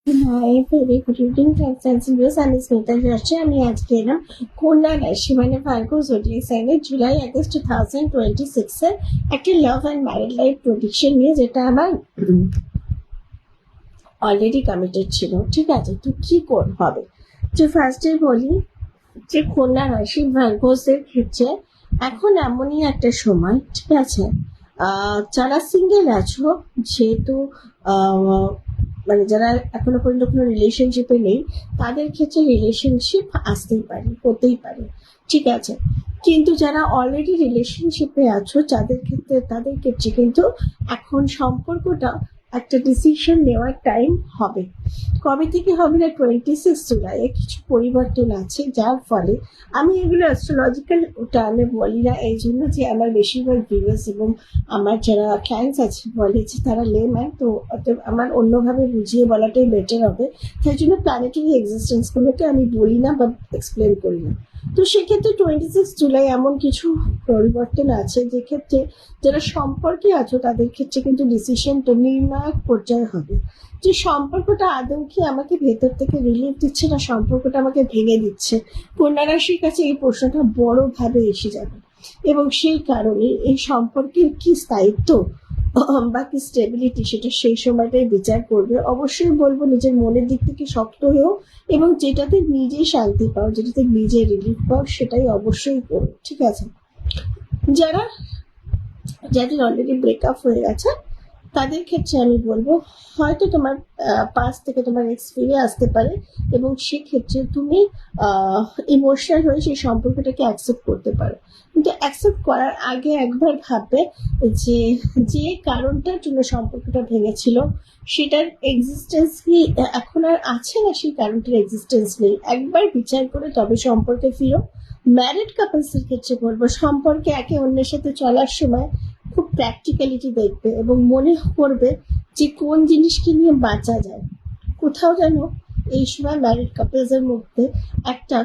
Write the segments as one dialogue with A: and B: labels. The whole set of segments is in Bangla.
A: High, very good evening friends, আমি স্মিতা যাচ্ছি। আমি আজকে এলাম কন্যা রাশি মানে ভার্গো জোডিয়াক সাইনের জুলাই আগস্ট 2026 এর একটা love and married life prediction নিয়ে, যেটা আমার অলরেডি কমিটেড ছিল। ঠিক আছে, তো কি হবে? যে ফার্স্টে বলি যে কন্যা রাশি ভার্গোসের ক্ষেত্রে এখন এমনই একটা সময়, ঠিক আছে, যারা সিঙ্গেল আছো, যেহেতু মানে যারা এখনো পর্যন্ত কোনো রিলেশনশিপে নেই, তাদের ক্ষেত্রে রিলেশনশিপ আসতেই পারে, হতেই পারে, ঠিক আছে। কিন্তু যারা অলরেডি রিলেশনশিপে আছো, তাদের ক্ষেত্রে কিন্তু এখন সম্পর্কটা একটা ডিসিশন নেওয়ার টাইম হবে। কবে থেকে হবে না, 26 জুলাই কিছু পরিবর্তন আছে, যার ফলে আমি এগুলো অ্যাস্ট্রোলজিক্যাল টার্মে বলি না, এই জন্য যে আমার বেশিরভাগ ভিউয়ার্স এবং আমার যারা ক্লায়েন্টস আছে বলে যে তারা লেম্যান, তো অতএব আমার অন্যভাবে বুঝিয়ে বলাটাই বেটার হবে। তাই জন্য প্ল্যানেটারি এক্সিস্টেন্সগুলোকে আমি বলি না বা এক্সপ্লেন করি না। তো সেক্ষেত্রে 26 জুলাই এমন কিছু পরিবর্তন আছে, যে ক্ষেত্রে যারা সম্পর্কে আছো তাদের ক্ষেত্রে কিন্তু ডিসিশনটা নির্ণায়ক পর্যায়ে হবে, যে সম্পর্কটা আদৌ কি আমাকে ভেতর থেকে রিলিফ দিচ্ছে, না সম্পর্কটা আমাকে ভেঙে দিচ্ছে। কন্যা রাশির কাছে এই প্রশ্নটা বড়ভাবে এসে যাবে, এবং সেই কারণে এই সম্পর্কের কি স্থায়িত্ব বা কি স্টেবিলিটি, সেটা সেই সময়টাই বিচার করবে। অবশ্যই বলবো নিজের মনের দিক থেকে শক্ত হয়েও, এবং যেটাতে নিজে শান্তি পাও, যেটাতে নিজে রিলিফ পাও, সেটাই অবশ্যই করো, ঠিক আছে। যারা যাদের অলরেডি ব্রেকআপ হয়ে গেছে তাদের ক্ষেত্রে আমি বলবো, হয়তো তোমার পাস থেকে তোমার এক্স ফিরে আসতে পারে, এবং সেক্ষেত্রে তুমি ইমোশনাল হয়ে সেই সম্পর্কটাকে অ্যাকসেপ্ট করতে পারো। কিন্তু অ্যাকসেপ্ট করার আগে একবার ভাববে যে যে কারণটার জন্য সম্পর্কটা ভেঙেছিল, সেটার এক্সিস্টেন্স কি এখন আর আছে, না সেই কারণটার এক্সিস্টেন্স নেই, একবার বিচার করে তবে সম্পর্কে ফিরো। ম্যারিড কাপলসের ক্ষেত্রে বলবো, সম্পর্কে একে অন্যের সাথে চলার সময় খুব প্র্যাকটিক্যালিটি দেখবে এবং মনে করবে যে কোন জিনিসকে নিয়ে বাঁচা যায়। কোথাও যেন এই সময় ম্যারিড কাপলসের মধ্যে একটা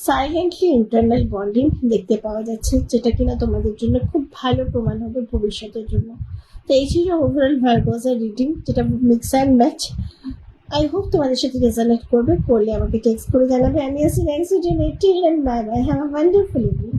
A: সাইলেন্টলি ইন্টারনাল বন্ডিং দেখতে পাওয়া যাচ্ছে, যেটা কিনা তোমাদের জন্য খুব ভালো প্রমাণ হবে ভবিষ্যতের জন্য। তো এই ছিল ওভারঅল ভার্গোসের রিডিং, যেটা mix and match. I hope তোমাদের সাথে রেজানেট করবে, করলে আমাকে টেক্সট করে জানাবে। আমি আছি next video, till and bye bye, have a wonderful evening.